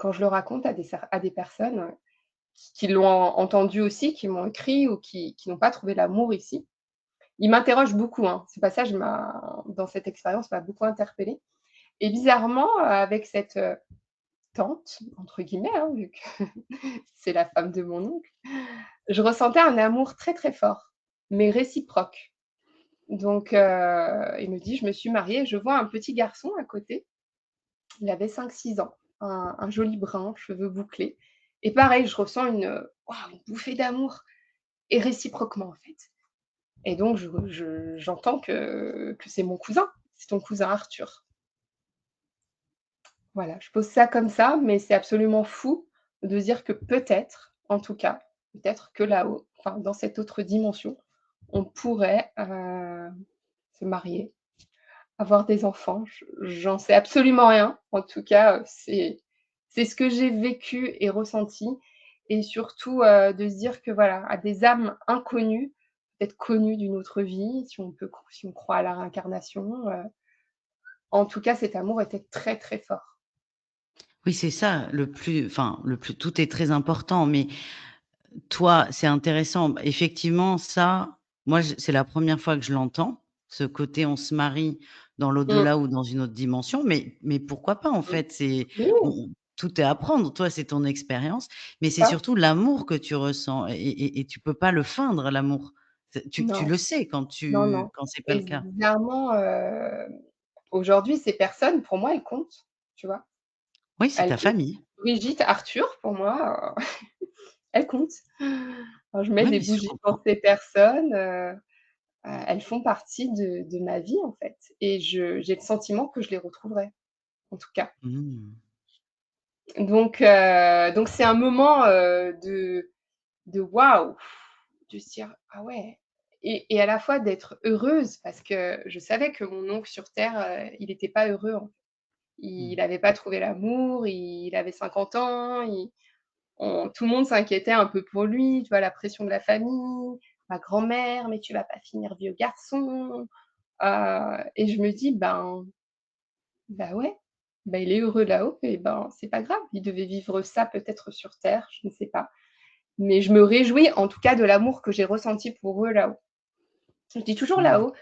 quand je le raconte à des personnes, qui l'ont entendu aussi, qui m'ont écrit ou qui n'ont pas trouvé l'amour ici. Ils m'interrogent beaucoup, hein. Ce passage dans cette expérience m'a beaucoup interpellée et bizarrement, avec cette, «tante» entre guillemets, hein, vu que c'est la femme de mon oncle, je ressentais un amour très, très fort, mais réciproque. Donc il me dit: «Je me suis mariée, je vois un petit garçon à côté». Il avait 5, 6 ans, un joli brun, cheveux bouclés et pareil, je ressens waouh, une bouffée d'amour et réciproquement, en fait. Et donc j'entends que c'est mon cousin, c'est ton cousin Arthur. Voilà, je pose ça comme ça, mais c'est absolument fou de dire que peut-être, en tout cas, peut-être que là-haut, enfin dans cette autre dimension, on pourrait, se marier, avoir des enfants. J'en sais absolument rien. En tout cas, c'est ce que j'ai vécu et ressenti et surtout, de se dire que voilà, à des âmes inconnues, peut-être connues d'une autre vie, si on croit à la réincarnation, en tout cas, cet amour était très, très fort. Oui, c'est ça le plus tout est très important, mais toi, c'est intéressant. Effectivement, ça, moi, c'est la première fois que je l'entends, ce côté on se marie dans Mmh, l'au-delà ou dans une autre dimension, mais pourquoi pas en mmh. fait? C'est Oui, tout est à prendre. Toi, c'est ton expérience, mais c'est c'est ça. surtout l'amour que tu ressens et tu peux pas le feindre l'amour. Tu Non, le sais non, non quand c'est pas et le cas. bizarrement, aujourd'hui, ces personnes, pour moi, elles comptent, tu vois? Oui, c'est Elles ta comptent. famille. Brigitte, Arthur, pour moi, elles comptent. Alors je mets Oui, des mais je bougies pour comprends. ces personnes, elles font partie de ma vie, en fait et j'ai le sentiment que je les retrouverai, en tout cas. Mmh. Donc c'est un moment, de waouh! De se dire: «Ah ouais» et à la fois d'être heureuse parce que je savais que mon oncle sur terre, il était pas heureux, en fait. Mmh. Il avait pas trouvé l'amour, il avait 50 ans, tout le monde s'inquiétait un peu pour lui, tu vois? La pression de la famille, ma grand-mère: «Mais tu vas pas finir vieux garçon». Et je me dis: «Ben ouais, ben il est heureux là-haut et ben, c'est pas grave. Il devait vivre ça peut-être sur terre, je ne sais pas». Mais je me réjouis en tout cas de l'amour que j'ai ressenti pour eux là-haut. Je dis toujours Mmh. là-haut